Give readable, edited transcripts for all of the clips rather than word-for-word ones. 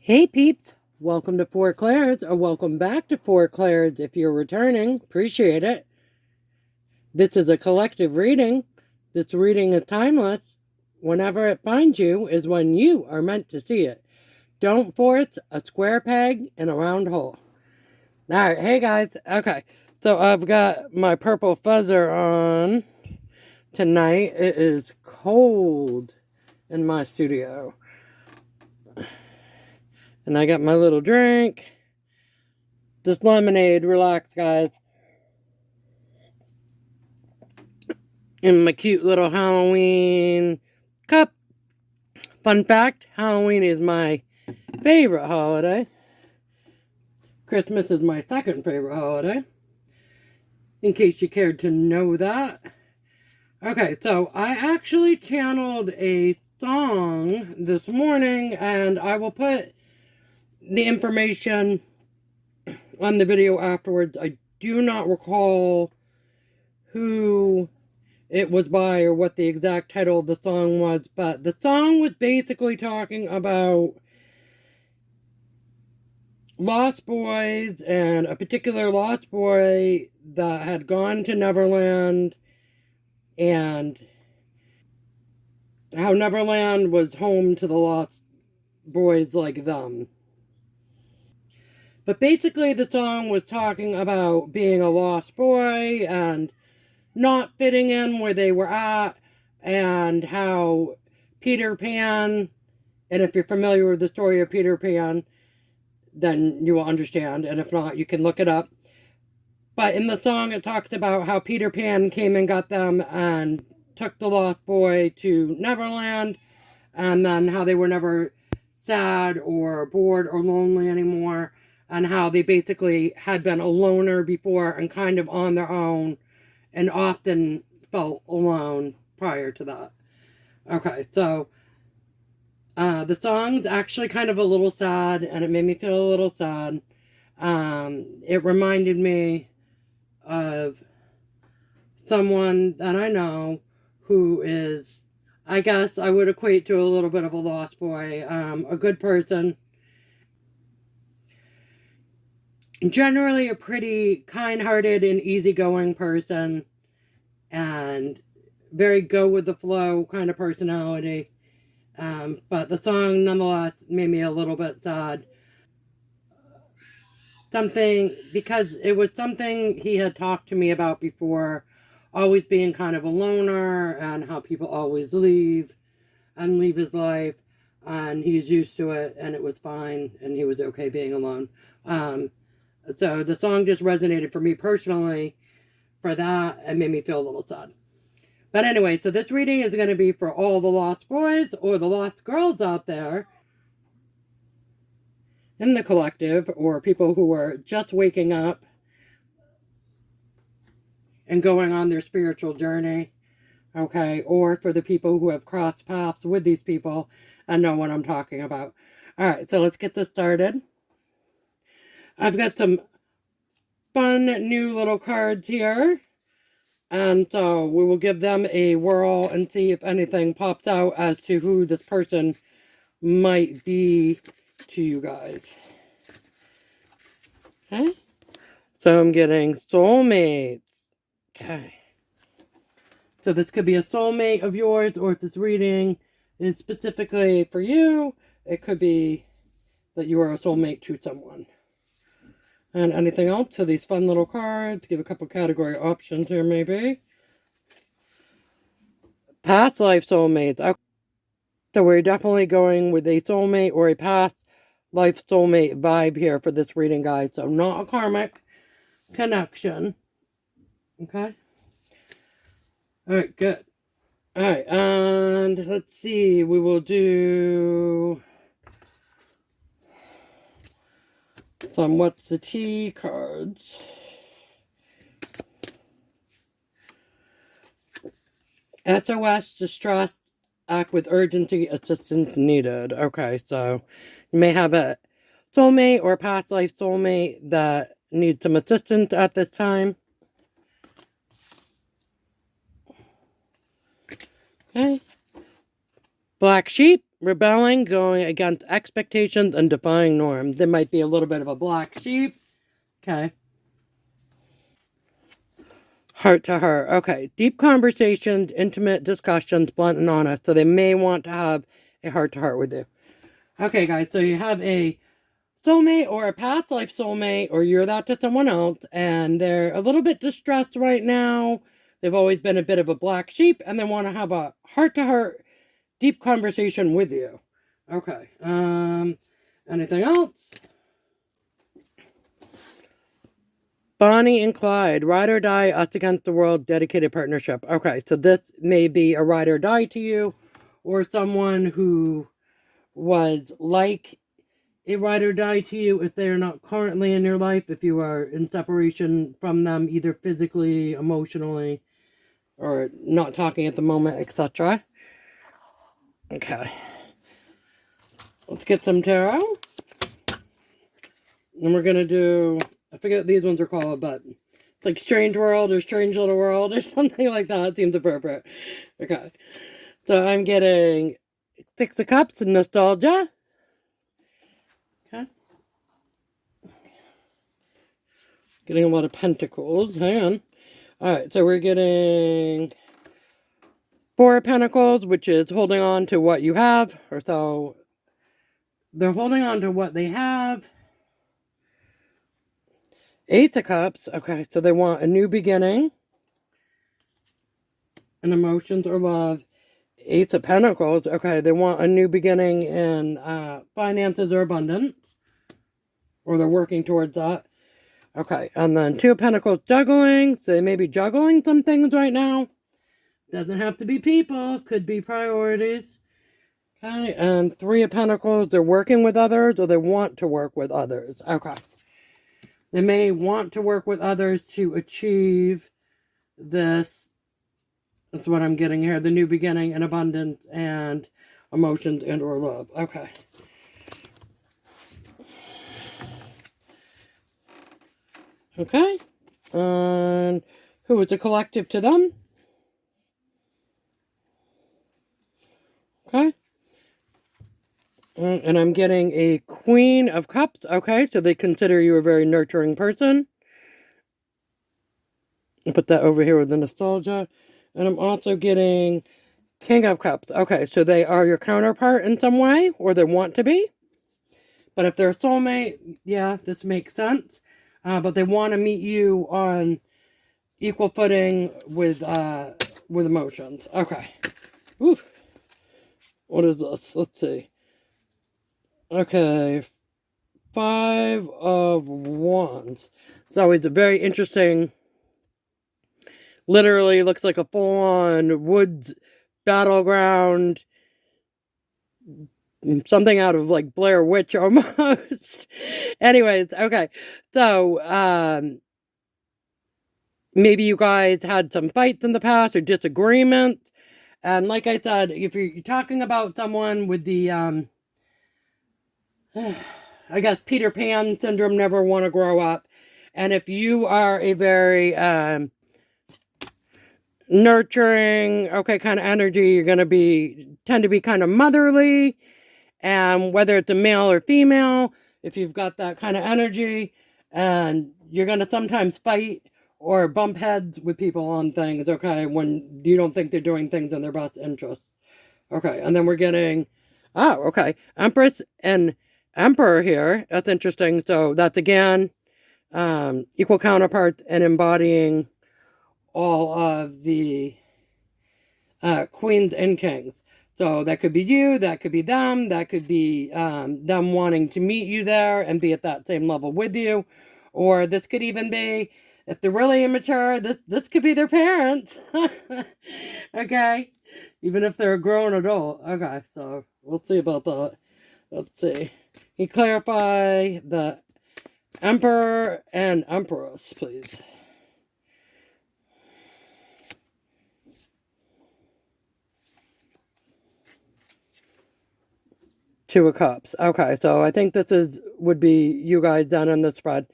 Hey peeps, welcome to Four Clairs, or welcome back to Four Clairs if you're returning. Appreciate it. This is a collective reading. This reading is timeless. Whenever it finds you is when you are meant to see it. Don't force a square peg in a round hole. Alright, hey guys. Okay, so I've got my purple fuzzer on tonight. It is cold in my studio. And I got my little drink. This lemonade. Relax, guys. In my cute little Halloween cup. Fun fact, Halloween is my favorite holiday. Christmas is my second favorite holiday. In case you cared to know that. Okay, so I actually channeled a song this morning, and I will put the information on the video afterwards. I do not recall who it was by or what the exact title of the song was, but the song was basically talking about lost boys and a particular lost boy that had gone to Neverland, and how Neverland was home to the lost boys like them. But basically the song was talking about being a lost boy and not fitting in where they were at, and how Peter Pan, and if you're familiar with the story of Peter Pan, then you will understand, and if not, you can look it up. But in the song, it talks about how Peter Pan came and got them and took the lost boy to Neverland, and then how they were never sad or bored or lonely anymore, and how they basically had been a loner before and kind of on their own, and often felt alone prior to that. Okay, so the song's actually kind of a little sad, and it made me feel a little sad. It reminded me of someone that I know who is, I guess I would equate to a little bit of a lost boy, a good person. Generally a pretty kind-hearted and easygoing person, and very go-with-the-flow kind of personality. But the song nonetheless made me a little bit sad. Because it was something he had talked to me about before, always being kind of a loner, and how people always leave his life, and he's used to it, and it was fine, and he was okay being alone. So the song just resonated for me personally for that, and made me feel a little sad. But anyway, so this reading is going to be for all the lost boys or the lost girls out there in the collective, or people who are just waking up and going on their spiritual journey. Okay, or for the people who have crossed paths with these people and know what I'm talking about. Alright, so let's get this started. I've got some fun new little cards here, and so we will give them a whirl and see if anything pops out as to who this person might be to you guys. Okay, so I'm getting soulmates. Okay, so this could be a soulmate of yours, or if this reading is specifically for you, it could be that you are a soulmate to someone. And anything else? So these fun little cards, give a couple category options here maybe. Past life soulmates. Okay. So we're definitely going with a soulmate or a past life soulmate vibe here for this reading, guys. So not a karmic connection. Okay. Alright, good. Alright, and let's see. We will do some What's the Tea cards. SOS, distress, act with urgency, assistance needed. Okay, so you may have a soulmate or past life soulmate that needs some assistance at this time. Okay. Black sheep, rebelling, going against expectations, and defying norms. There might be a little bit of a black sheep. Okay. Heart to heart. Okay. Deep conversations, intimate discussions, blunt and honest. So they may want to have a heart to heart with you. Okay, guys. So you have a soulmate or a past life soulmate, or you're that to someone else, and they're a little bit distressed right now. They've always been a bit of a black sheep, and they want to have a heart to heart, deep conversation with you. Okay. Anything else? Bonnie and Clyde, ride or die, us against the world, dedicated partnership. Okay, so this may be a ride or die to you, or someone who was like a ride or die to you if they are not currently in your life, if you are in separation from them, either physically, emotionally, or not talking at the moment, etc. Okay. Let's get some tarot. And we're going to do, I forget what these ones are called, but it's like Strange World or Strange Little World or something like that. It seems appropriate. Okay. So I'm getting Six of Cups and Nostalgia. Okay. Getting a lot of Pentacles. Hang on. Alright, so we're getting Four of Pentacles, which is holding on to what you have. Or so they're holding on to what they have. Eight of Cups. Okay, so they want a new beginning. In emotions or love. Ace of Pentacles. Okay, they want a new beginning in finances or abundance. Or they're working towards that. Okay, and then Two of Pentacles, juggling. So they may be juggling some things right now. Doesn't have to be people. Could be priorities. Okay, and Three of Pentacles, they're working with others or they want to work with others. Okay. They may want to work with others to achieve this. That's what I'm getting here. The new beginning in abundance and emotions and or love. Okay. Okay. And who is a collective to them? Okay. And I'm getting a Queen of Cups. Okay, so they consider you a very nurturing person. I'll put that over here with the nostalgia. And I'm also getting King of Cups. Okay, so they are your counterpart in some way, or they want to be. But if they're a soulmate, yeah, this makes sense. But they want to meet you on equal footing with emotions. Okay. Woo. What is this? Let's see. Okay. Five of Wands. So it's a very interesting, literally looks like a full-on woods battleground. Something out of like Blair Witch almost. Anyways, okay. So, maybe you guys had some fights in the past or disagreements. And like I said, if you're talking about someone with the, I guess, Peter Pan syndrome, never want to grow up. And if you are a very nurturing, okay, kind of energy, you're going to tend to be kind of motherly. And whether it's a male or female, if you've got that kind of energy, and you're going to sometimes fight or bump heads with people on things, okay, when you don't think they're doing things in their best interest. Okay, and then we're getting, oh, okay, Empress and Emperor here. That's interesting. So that's, again, equal counterparts and embodying all of the queens and kings. So that could be you, that could be them, that could be them wanting to meet you there and be at that same level with you. Or this could even be, if they're really immature, this could be their parents. Okay? Even if they're a grown adult. Okay, so we'll see about that. Let's see. Can you clarify the Emperor and Empress, please? Two of Cups. Okay, so I think this would be you guys down in the spread.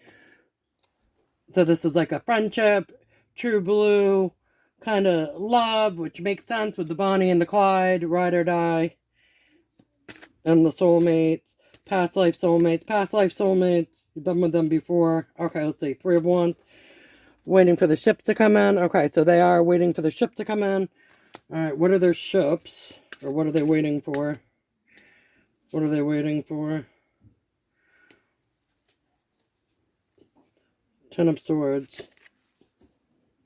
So this is like a friendship, true blue kind of love, which makes sense with the Bonnie and the Clyde, ride or die. And the soulmates, past life soulmates, past life soulmates. You've been with them before. Okay, let's see. Three of Wands. Waiting for the ship to come in. Okay, so they are waiting for the ship to come in. Alright, what are their ships? Or what are they waiting for? What are they waiting for? Ten of Swords.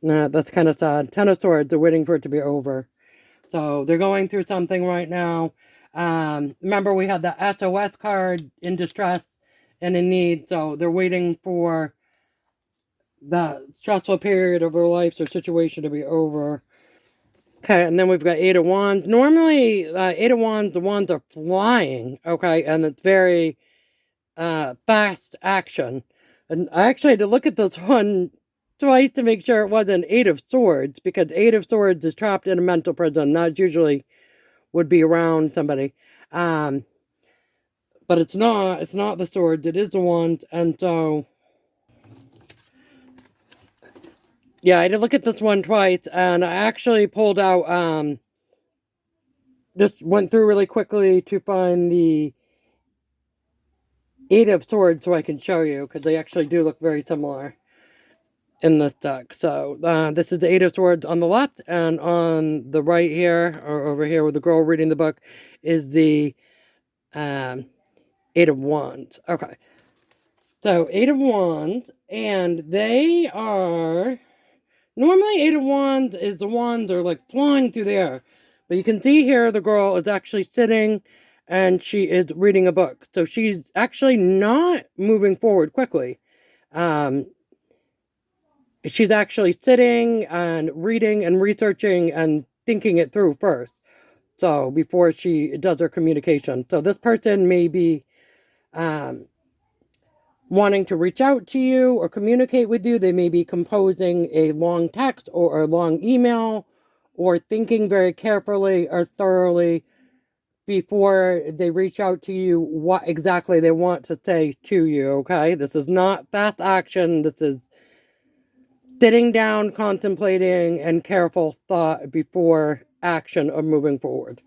Nah, that's kind of sad. Ten of Swords, they're waiting for it to be over. So, they're going through something right now. Remember, we had the SOS card, in distress and in need. So, they're waiting for the stressful period of their life or situation to be over. Okay, and then we've got Eight of Wands. Normally, Eight of Wands, the wands are flying, okay, and it's very fast action. And I actually had to look at this one twice to make sure it wasn't Eight of Swords, because Eight of Swords is trapped in a mental prison. That usually would be around somebody. But it's not. It's not the swords. It is the wands. And so, yeah, I had to look at this one twice, and I actually pulled out, just went through really quickly to find the Eight of Swords so I can show you, because they actually do look very similar in this deck. So, this is the Eight of Swords on the left, and on the right here, or over here with the girl reading the book, is the Eight of Wands. Okay. So, Eight of Wands, and they are... Normally, Eight of Wands is the wands are like flying through the air. But you can see here the girl is actually sitting and she is reading a book. So she's actually not moving forward quickly. She's actually sitting and reading and researching and thinking it through first. So before she does her communication. So this person may be wanting to reach out to you or communicate with you. They may be composing a long text or a long email or thinking very carefully or thoroughly before they reach out to you what exactly they want to say to you, okay? This is not fast action. This is sitting down, contemplating, and careful thought before action or moving forward.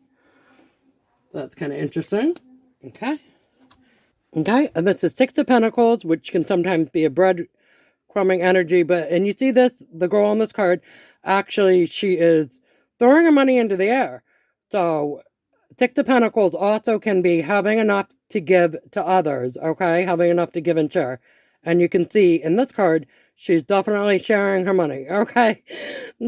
That's kind of interesting. Okay. Okay, and this is Six of Pentacles, which can sometimes be a breadcrumbing energy, and you see this, the girl on this card, actually, she is throwing her money into the air. So, Six of Pentacles also can be having enough to give to others, okay? Having enough to give and share. And you can see in this card, she's definitely sharing her money, okay?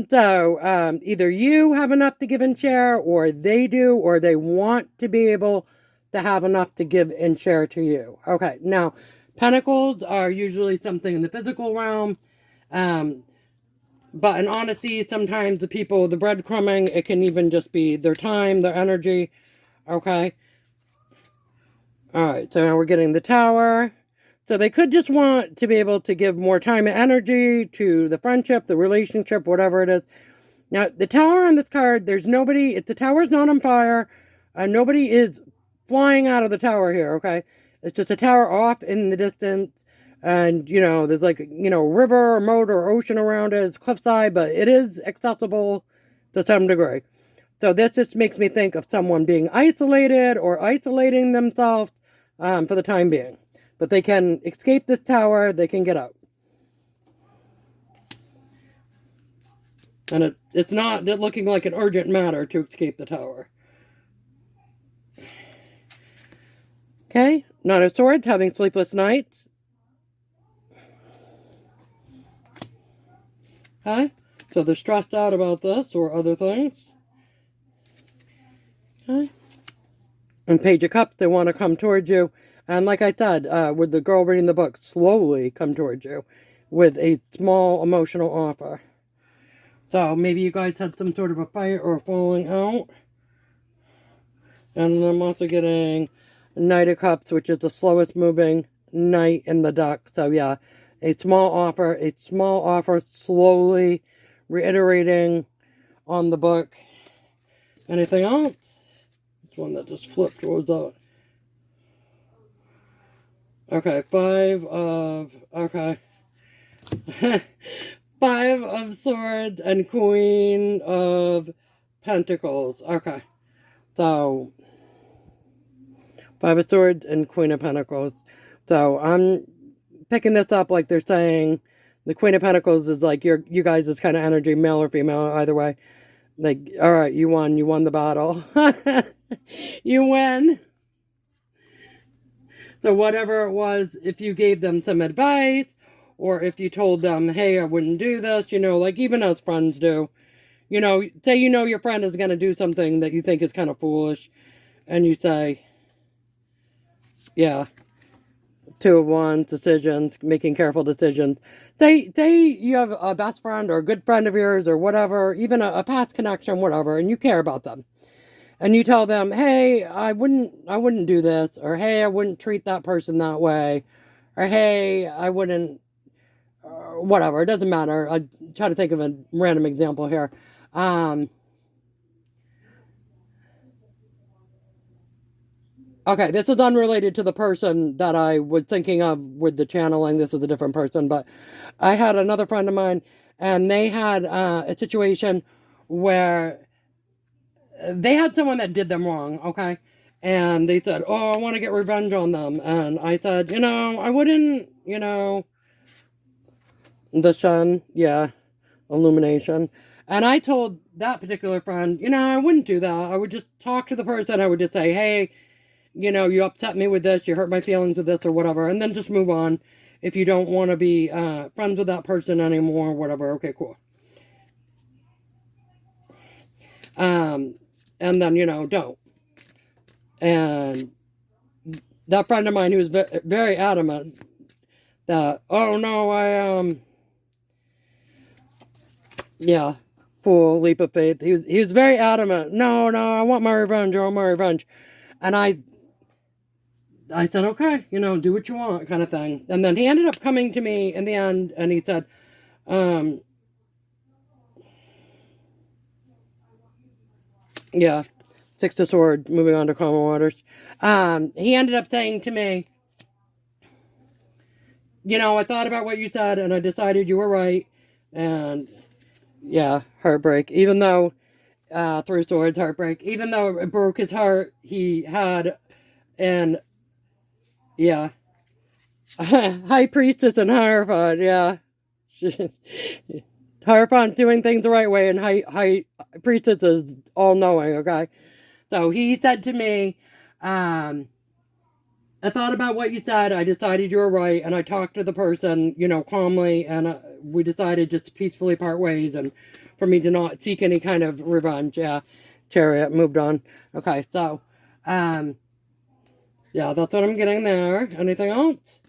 So, either you have enough to give and share, or they do, or they want to be able to have enough to give and share to you. Okay, now, pentacles are usually something in the physical realm, but in honesty, sometimes the people, the breadcrumbing, it can even just be their time, their energy, okay? Alright, so now we're getting the Tower. So they could just want to be able to give more time and energy to the friendship, the relationship, whatever it is. Now, the Tower on this card, there's nobody, if the Tower's not on fire, nobody is flying out of the tower here, okay? It's just a tower off in the distance, and, you know, there's like, you know, river or moat or ocean around it. It's cliffside, but it is accessible to some degree. So this just makes me think of someone being isolated or isolating themselves for the time being. But they can escape this tower, they can get out. And it's not looking like an urgent matter to escape the tower. Okay, Nine of Swords, having sleepless nights. Okay, so they're stressed out about this or other things. Okay. And Page of Cups, they want to come towards you. And like I said, with the girl reading the book, slowly come towards you with a small emotional offer. So maybe you guys had some sort of a fight or a falling out. And I'm also getting Knight of Cups, which is the slowest moving knight in the deck. So yeah, a small offer, slowly reiterating on the book. Anything else? This one that just flipped, what was that? Okay, Five of Swords and Queen of Pentacles. Okay, so Five of Swords and Queen of Pentacles. So I'm picking this up like they're saying the Queen of Pentacles is like you guys' kind of energy, male or female, either way. Like, all right, you won the battle. You win. So whatever it was, if you gave them some advice, or if you told them, hey, I wouldn't do this, like even as friends do, say your friend is going to do something that you think is kind of foolish, and you say, yeah, 2 of Wands, decisions, making careful decisions. Say you have a best friend or a good friend of yours or whatever, even a past connection, whatever, and you care about them. And you tell them, hey, I wouldn't do this, or hey, I wouldn't treat that person that way, or hey, I wouldn't, whatever, it doesn't matter. I try to think of a random example here. Okay, this is unrelated to the person that I was thinking of with the channeling. This is a different person, but I had another friend of mine, and they had a situation where they had someone that did them wrong, okay? And they said, oh, I want to get revenge on them. And I said, I wouldn't, the sun, yeah, illumination. And I told that particular friend, I wouldn't do that. I would just talk to the person. I would just say, hey, you upset me with this, you hurt my feelings with this or whatever, and then just move on. If you don't want to be friends with that person anymore, whatever, okay, cool. And then, don't. And that friend of mine who was very adamant that, oh no, yeah, full leap of faith. He was very adamant. No, I want my revenge. I want my revenge. And I said, okay, do what you want, kind of thing. And then he ended up coming to me in the end, and he said, yeah, Six of Swords, moving on to calmer waters. He ended up saying to me, I thought about what you said, and I decided you were right. And yeah, heartbreak. Even though, through swords, heartbreak. Even though it broke his heart, he had, and yeah, High Priestess and Hierophant, yeah. Hierophant doing things the right way, and High Priestess is all-knowing, okay? So he said to me, I thought about what you said, I decided you were right, and I talked to the person, calmly, and we decided just to peacefully part ways, and for me to not seek any kind of revenge, yeah. Chariot, moved on. Okay, so, yeah, that's what I'm getting there. Anything else?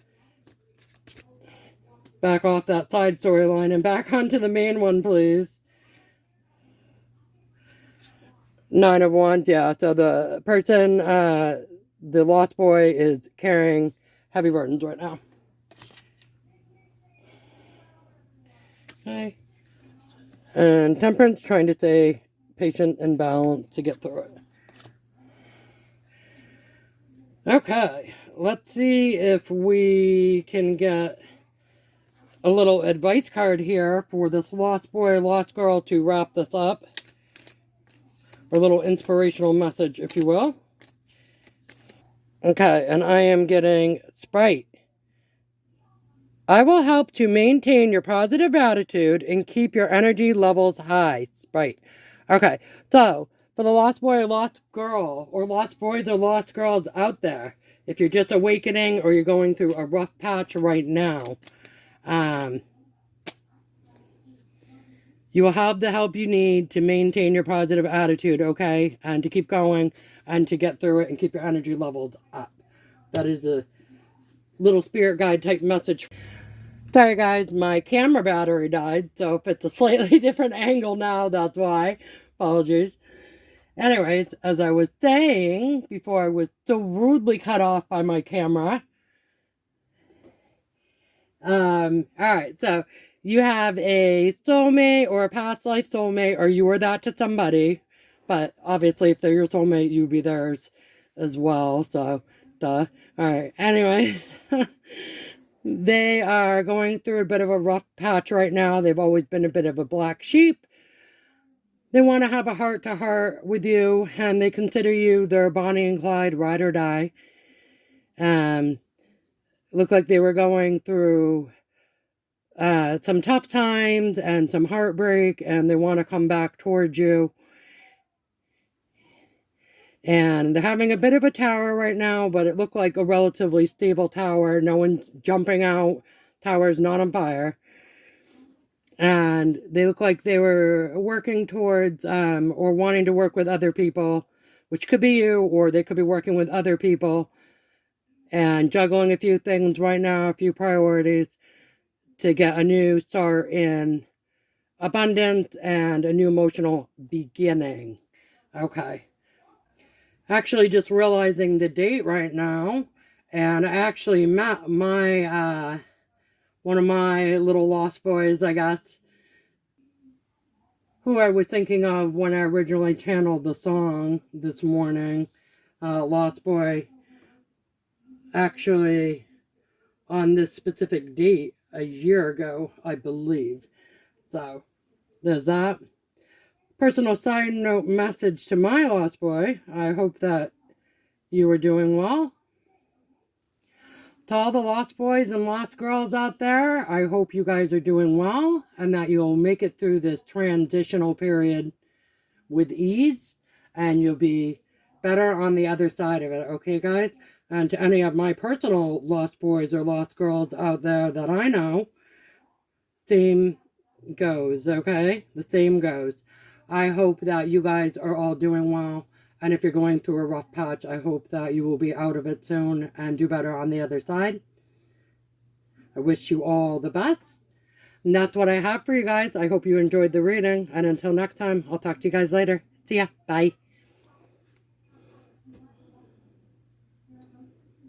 Back off that side storyline and back onto the main one, please. 9 of Wands, yeah. So the person, the lost boy, is carrying heavy burdens right now. Okay. And Temperance, trying to stay patient and balanced to get through it. Okay. Let's see if we can get a little advice card here for this lost boy, lost girl to wrap this up. Or a little inspirational message, if you will. Okay, and I am getting Sprite. I will help to maintain your positive attitude and keep your energy levels high. Sprite. Okay, so for the lost boy or lost girl, or lost boys or lost girls out there, if you're just awakening or you're going through a rough patch right now, you will have the help you need to maintain your positive attitude, okay? And to keep going and to get through it and keep your energy levels up. That is a little spirit guide type message. Sorry guys, my camera battery died, so if it's a slightly different angle now, that's why. Apologies. Anyways, as I was saying before I was so rudely cut off by my camera. Alright, so you have a soulmate or a past life soulmate, or you were that to somebody. But obviously, if they're your soulmate, you'd be theirs as well. So, duh. Alright, anyways. They are going through a bit of a rough patch right now. They've always been a bit of a black sheep. They want to have a heart-to-heart with you, and they consider you their Bonnie and Clyde, ride or die. Looked like they were going through some tough times and some heartbreak, and they want to come back towards you. And they're having a bit of a tower right now, but it looked like a relatively stable tower. No one's jumping out. Tower's not on fire. And they look like they were working towards or wanting to work with other people, which could be you, or they could be working with other people and juggling a few things right now, a few priorities to get a new start in abundance and a new emotional beginning. Okay. Actually, just realizing the date right now, and I actually met my one of my little lost boys, I guess, who I was thinking of when I originally channeled the song this morning. Lost Boy, actually, on this specific date a year ago, I believe. So, there's that. Personal side note message to my lost boy. I hope that you are doing well. To all the lost boys and lost girls out there, I hope you guys are doing well and that you'll make it through this transitional period with ease and you'll be better on the other side of it, okay, guys? And to any of my personal lost boys or lost girls out there that I know, same goes, okay? The same goes. I hope that you guys are all doing well. And if you're going through a rough patch, I hope that you will be out of it soon and do better on the other side. I wish you all the best. And that's what I have for you guys. I hope you enjoyed the reading. And until next time, I'll talk to you guys later. See ya. Bye.